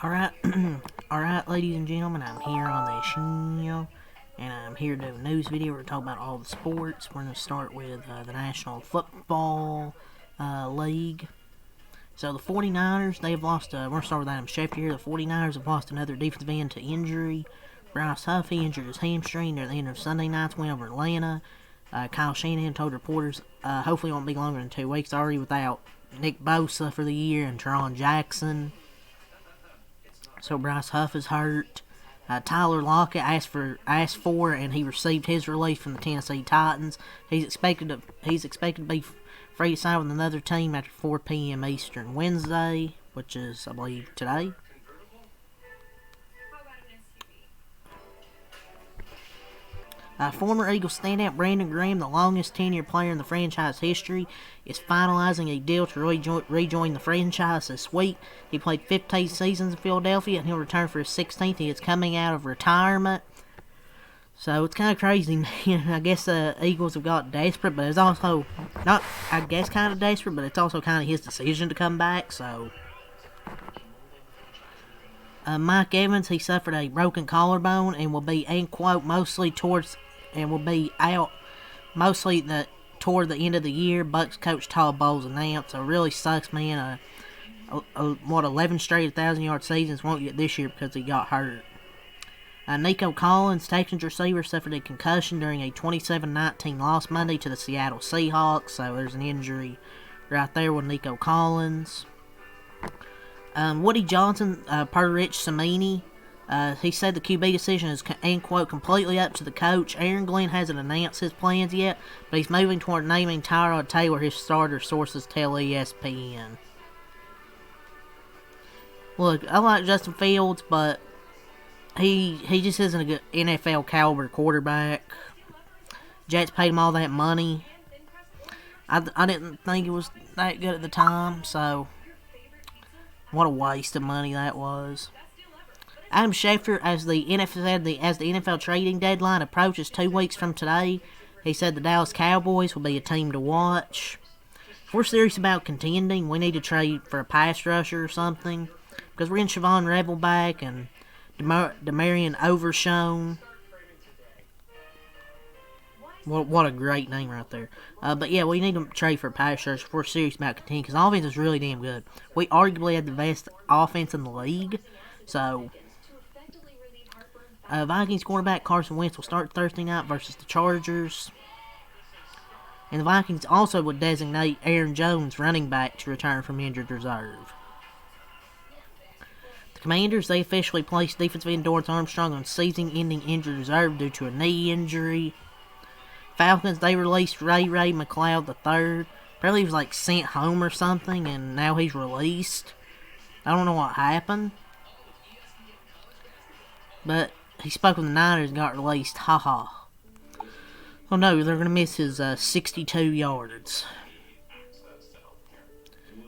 Alright, alright, ladies and gentlemen, I'm here on the channel, and I'm here to do a news video. We're going to talk about all the sports. We're going to start with the National Football League. So the 49ers, they've lost, we're going to start with Adam Schefter here. The 49ers have lost another defensive end to injury. Bryce Huffy injured his hamstring near the end of Sunday night's win over Atlanta. Kyle Shanahan told reporters, hopefully it won't be longer than 2 weeks, already without Nick Bosa for the year and Teron Jackson. So Bryce Huff is hurt. Tyler Lockett asked for and he received his release from the Tennessee Titans. He's expected to be free to sign with another team after 4 p.m. Eastern Wednesday, which is, I believe, today. Former Eagles standout Brandon Graham, the longest tenured player in the franchise history, is finalizing a deal to rejoin the franchise this week. He played 15 seasons in Philadelphia, and he'll return for his 16th. He is coming out of retirement. So it's kind of crazy, man. I guess the Eagles have got desperate, but it's also not, I guess, kind of desperate, but it's also kind of his decision to come back. So Mike Evans, he suffered a broken collarbone and will be, end quote, out mostly toward the end of the year. Bucks coach Todd Bowles announced. So it really sucks, man. 11 straight 1,000-yard seasons won't get this year because he got hurt. Nico Collins, Texans receiver, suffered a concussion during a 27-19 loss Monday to the Seattle Seahawks. So there's an injury right there with Nico Collins. Woody Johnson, per Rich Cimini, he said the QB decision is, end quote, completely up to the coach. Aaron Glenn hasn't announced his plans yet, but he's moving toward naming Tyrod Taylor his starter, sources tell ESPN. Look, I like Justin Fields, but he just isn't a good NFL caliber quarterback. Jets paid him all that money. I didn't think it was that good at the time, so what a waste of money that was. Adam Schefter, as the NFL trading deadline approaches 2 weeks from today, he said the Dallas Cowboys will be a team to watch. If we're serious about contending, we need to trade for a pass rusher or something, because we're getting Siobhan Rebel back and Demarion Overshown. What a great name right there. But yeah, we need to trade for a pass rusher if we're serious about contending, because the offense is really damn good. We arguably have the best offense in the league. So Vikings quarterback Carson Wentz will start Thursday night versus the Chargers. And the Vikings also would designate Aaron Jones, running back, to return from injured reserve. The Commanders, they officially placed defensive end Dorrance Armstrong on season-ending injured reserve due to a knee injury. Falcons, they released Ray McLeod III. Apparently he was like sent home or something, and now he's released. I don't know what happened, but he spoke with the Niners and got released. Haha. Oh no, they're going to miss his 62 yards.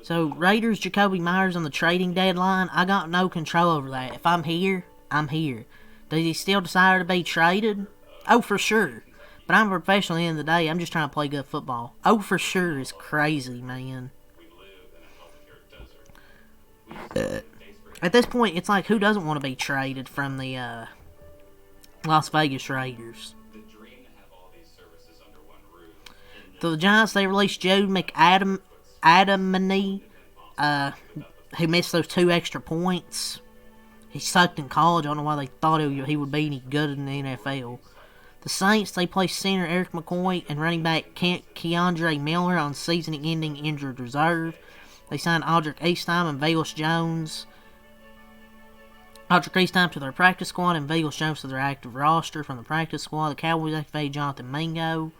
So, Raiders, Jacoby Myers on the trading deadline. I got no control over that. If I'm here, I'm here. Does he still desire to be traded? Oh, for sure. But I'm a professional at the end of the day. I'm just trying to play good football. Oh, for sure is crazy, man. At this point, it's like, who doesn't want to be traded from the Las Vegas Raiders? So the Giants, they released Joe McAdamany, who missed those 2 extra points. He sucked in college. I don't know why they thought he would be any good in the NFL. The Saints, they placed center Eric McCoy and running back Keandre Miller on season-ending injured reserve. They signed Audric Eastham and Velus Jones. Audric Eastham to their practice squad and Velus Jones to their active roster from the practice squad. The Cowboys activated Jonathan Mingo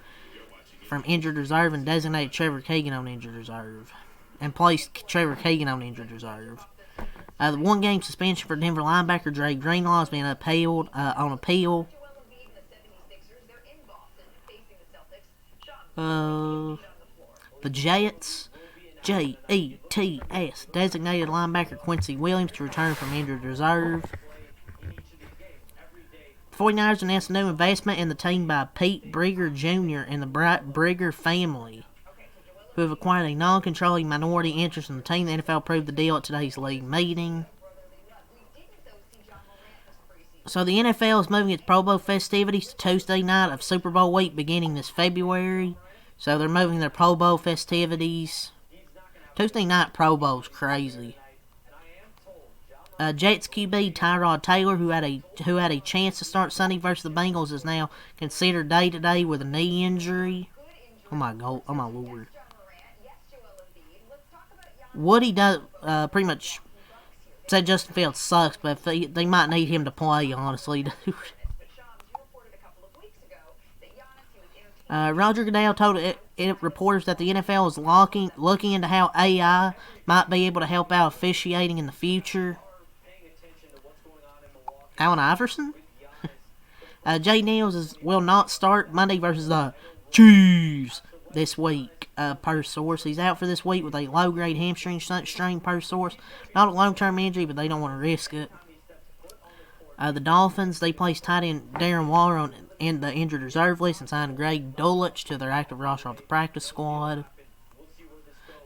from injured reserve and designated Trevor Keegan on injured reserve. And placed Trevor Keegan on injured reserve. The 1-game suspension for Denver linebacker Dre Greenlaw has been upheld on appeal. The Jets, Jets, designated linebacker Quincy Williams to return from injured reserve. The 49ers announced a new investment in the team by Pete Brigger Jr. and the Brigger family, who have acquired a non-controlling minority interest in the team. The NFL approved the deal at today's league meeting. So the NFL is moving its Pro Bowl festivities to Tuesday night of Super Bowl week beginning this February. So they're moving their Pro Bowl festivities. Tuesday night Pro Bowl's crazy. Jets QB Tyrod Taylor, who had a chance to start Sunday versus the Bengals, is now considered day-to-day with a knee injury. Oh my God! Oh my Lord! Woody does pretty much said Justin Fields sucks, but they might need him to play. Honestly, dude. Roger Goodell told it reporters that the NFL is looking into how AI might be able to help out officiating in the future. Allen Iverson? Jay Niels will not start Monday versus the Chiefs this week, per source. He's out for this week with a low-grade hamstring strain, per source. Not a long-term injury, but they don't want to risk it. The Dolphins, they placed tight end Darren Waller in the injured reserve list and signed Greg Dulcich to their active roster off the practice squad.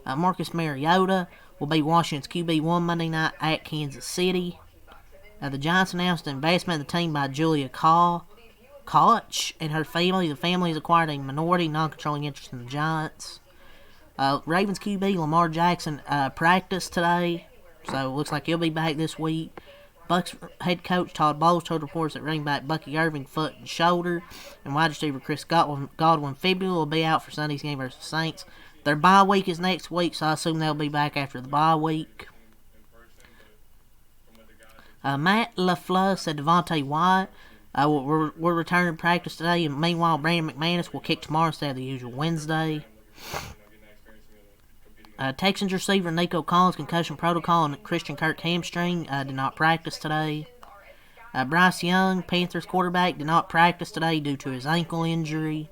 Marcus Mariota will be Washington's QB1 Monday night at Kansas City. The Giants announced an investment in the team by Julia Koch and her family. The family has acquired a minority, non-controlling interest in the Giants. Ravens QB Lamar Jackson practiced today, so it looks like he'll be back this week. Bucs head coach Todd Bowles told reporters that running back Bucky Irving foot and shoulder, and wide receiver Chris Godwin fibula will be out for Sunday's game versus the Saints. Their bye week is next week, so I assume they'll be back after the bye week. Matt LaFleur said Devontae Wyatt will return to practice today, and meanwhile Brandon McManus will kick tomorrow instead of the usual Wednesday. Texans receiver Nico Collins concussion protocol and Christian Kirk hamstring did not practice today. Bryce Young, Panthers quarterback, did not practice today due to his ankle injury.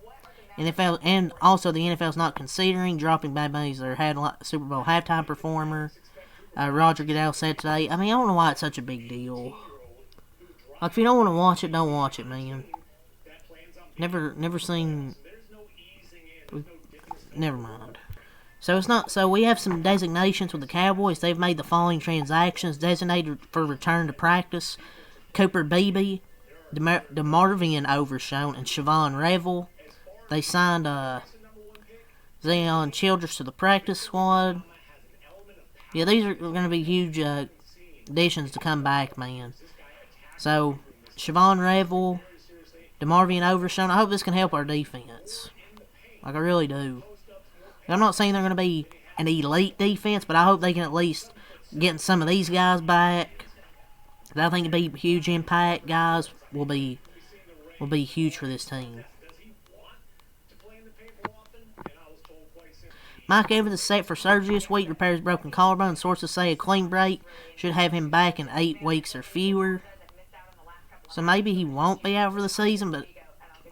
NFL and also the NFL is not considering dropping Bad Bunny as their Super Bowl halftime performer. Roger Goodell said today. I mean, I don't know why it's such a big deal. Like, if you don't want to watch it, don't watch it, man. Never seen. Never mind. So it's not. So we have some designations with the Cowboys. They've made the following transactions designated for return to practice: Cooper Beebe, DeMarvion Overshown, and Siobhan Revel. They signed Zion Childress to the practice squad. Yeah, these are going to be huge additions to come back, man. So, Siobhan Revel, DeMarvion Overshown. I hope this can help our defense. Like, I really do. I'm not saying they're going to be an elite defense, but I hope they can at least get some of these guys back. I think it'd be huge impact. Guys will be huge for this team. Mike Evans is set for surgery this week, repairs broken collarbone. Sources say a clean break should have him back in 8 weeks or fewer. So maybe he won't be out for the season, but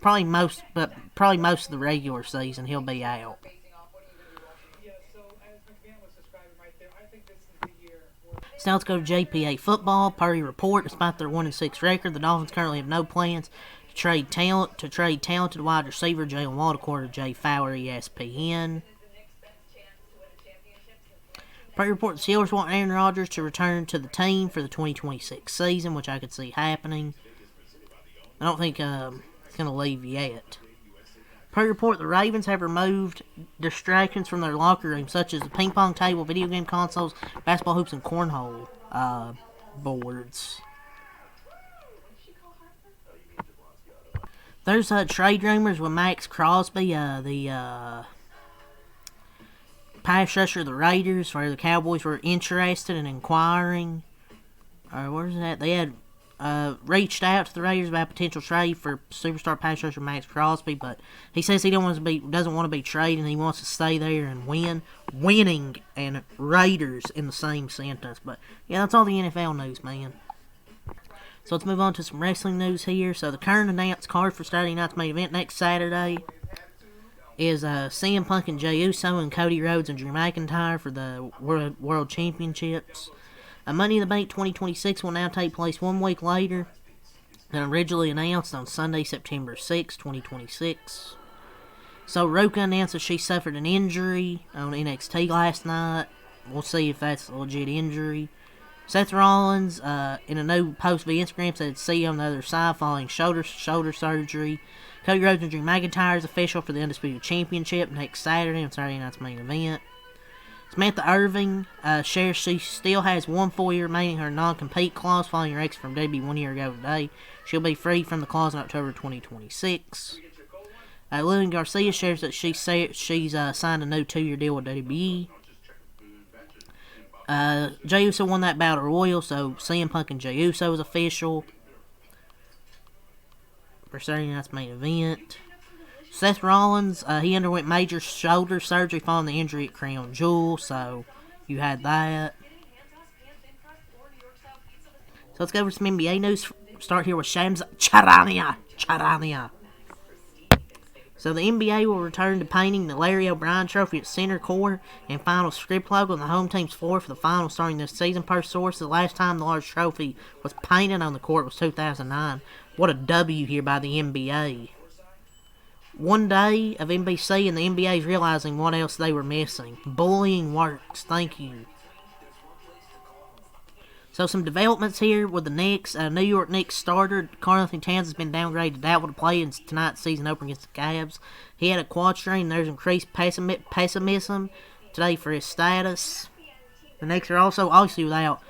probably most of the regular season he'll be out. So now let's go to JPA football. Per report, despite their 1-6 record, the Dolphins currently have no plans to trade talented wide receiver Jalen Waddle, according to Jay Fowler, ESPN. Per report, the Steelers want Aaron Rodgers to return to the team for the 2026 season, which I could see happening. I don't think it's going to leave yet. Per report, the Ravens have removed distractions from their locker room, such as the ping pong table, video game consoles, basketball hoops, and cornhole boards. There's trade rumors with Max Crosby, the pass rusher of the Raiders, where the Cowboys were interested in inquiring. Where's that? They had reached out to the Raiders about a potential trade for superstar pass rusher Max Crosby, but he says he doesn't want to be traded, and he wants to stay there and win. Winning and Raiders in the same sentence. But yeah, that's all the NFL news, man. So let's move on to some wrestling news here. So the current announced card for Saturday night's main event next Saturday is CM Punk and Jey Uso and Cody Rhodes and Drew McIntyre for the World Championships. Money in the Bank 2026 will now take place 1 week later than originally announced on Sunday, September 6, 2026. So Roka announced that she suffered an injury on NXT last night. We'll see if that's a legit injury. Seth Rollins, in a new post via Instagram, said, "See you on the other side following shoulder surgery." Cody Rhodes and Drew McIntyre is official for the Undisputed Championship next Saturday on Saturday night's main event. Samantha Irving shares she still has 1 full year remaining her non-compete clause following her exit from WWE 1 year ago today. She'll be free from the clause in October 2026. Lillian Garcia shares that she's signed a new 2-year deal with WWE. Jey Uso won that Battle Royal, so CM Punk and Jey Uso is official for Saturday night's main event. Seth Rollins, he underwent major shoulder surgery following the injury at Crown Jewel, so you had that. So let's go over some NBA news. Start here with Shams Charania. So the NBA will return to painting the Larry O'Brien Trophy at center core and final script logo on the home team's floor for the final starting this season. Per source, the last time the large trophy was painted on the court was 2009. What a W here by the NBA. One day of NBC and the NBA is realizing what else they were missing. Bullying works. Thank you. So some developments here with the Knicks. New York Knicks starter Karl-Anthony Towns has been downgraded to doubtful to play in tonight's season opener against the Cavs. He had a quad strain and there's increased pessimism today for his status. The Knicks are also obviously without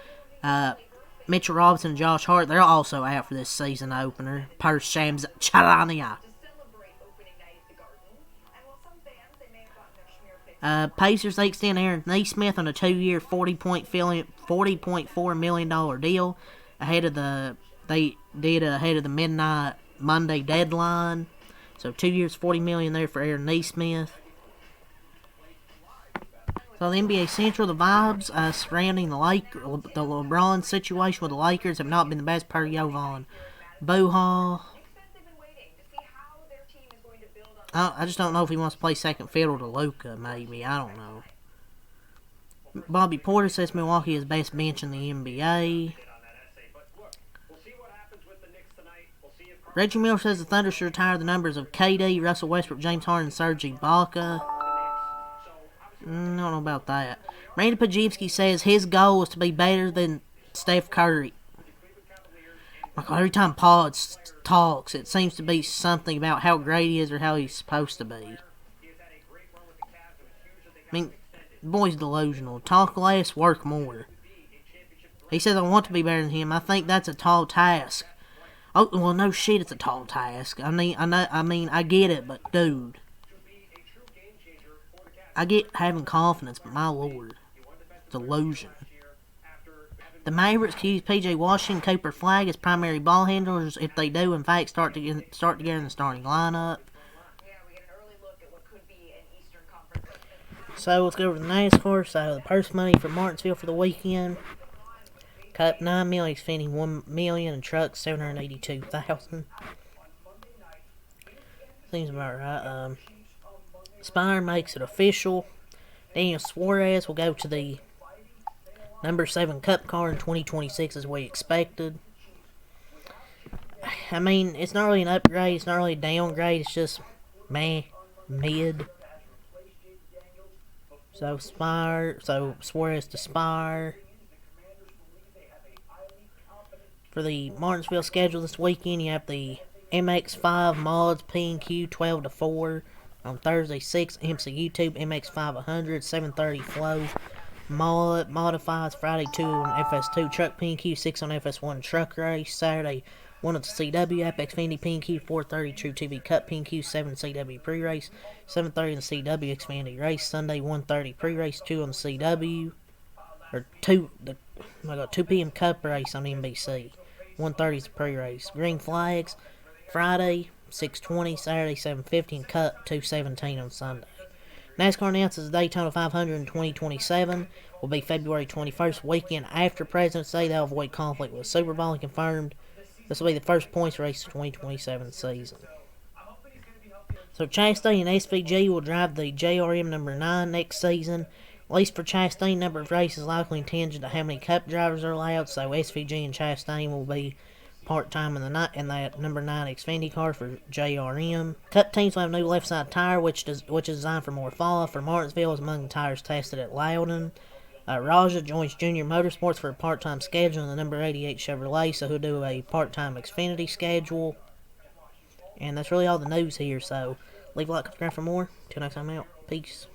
Mitchell Robinson and Josh Hart. They're also out for this season opener, per Shams Charania. Pacers, they extend Aaron Nesmith on a 2-year, $40.4 million deal ahead of the midnight Monday deadline. So 2 years, $40 million there for Aaron Nesmith. So the NBA Central, the vibes surrounding the LeBron situation with the Lakers have not been the best per Jovan Buhal. I just don't know if he wants to play second fiddle to Luka, maybe. I don't know. Bobby Porter says Milwaukee is best bench in the NBA. Reggie Miller says the Thunder should retire the numbers of KD, Russell Westbrook, James Harden, and Serge Ibaka. I don't know about that. Randy Pajewski says his goal is to be better than Steph Curry. Like every time Paul talks, it seems to be something about how great he is or how he's supposed to be. I mean, the boy's delusional. Talk less, work more. He says, I want to be better than him. I think that's a tall task. Oh, well, no shit, it's a tall task. I mean, I get it, but dude. I get having confidence, but my lord. Delusion. The Mavericks accuse P.J. Washington, Cooper Flagg as primary ball handlers if they do, in fact, start together in the starting lineup. So let's go over the NASCAR. So the purse money for Martinsville for the weekend: Cup $9 million, spending $1 million, and trucks $782,000. Seems about right. Spire makes it official. Daniel Suarez will go to the number 7 Cup car in 2026 as we expected. I mean, it's not really an upgrade, it's not really a downgrade, it's just mid. So Suarez to Spire. For the Martinsville schedule this weekend, you have the MX5 mods P&Q 12 to 4 on Thursday 6, MC YouTube MX5 100 730 flow. Modifies Friday 2 on FS2 Truck P&Q 6 on FS1 Truck Race. Saturday 1 at the CW Apex Xfinity P&Q 430 True TV Cup P&Q 7 CW Pre-Race 730 on the CW Xfinity Race. Sunday 1:30 Pre-Race 2 on the CW or 2 p.m. Cup Race on NBC. 1:30 is the Pre-Race. Green Flags Friday 6:20, Saturday 7:50, and Cup 2:17 on Sunday. NASCAR announces the Daytona 500 in 2027 will be February 21st, weekend after President's Day. They'll avoid conflict with Super Bowl and confirmed this will be the first points race of the 2027 season. So Chastain and SVG will drive the JRM number 9 next season. At least for Chastain, number of races likely contingent to how many Cup drivers are allowed. So SVG and Chastain will be part-time in that number 9 Xfinity car for JRM. Cup teams will have a new left-side tire, which is designed for more fall-off. For Martinsville is among the tires tested at Loudon. Raja joins Junior Motorsports for a part-time schedule in the number 88 Chevrolet, so he'll do a part-time Xfinity schedule. And that's really all the news here, so leave a like, subscribe for more. Till next time out. Peace.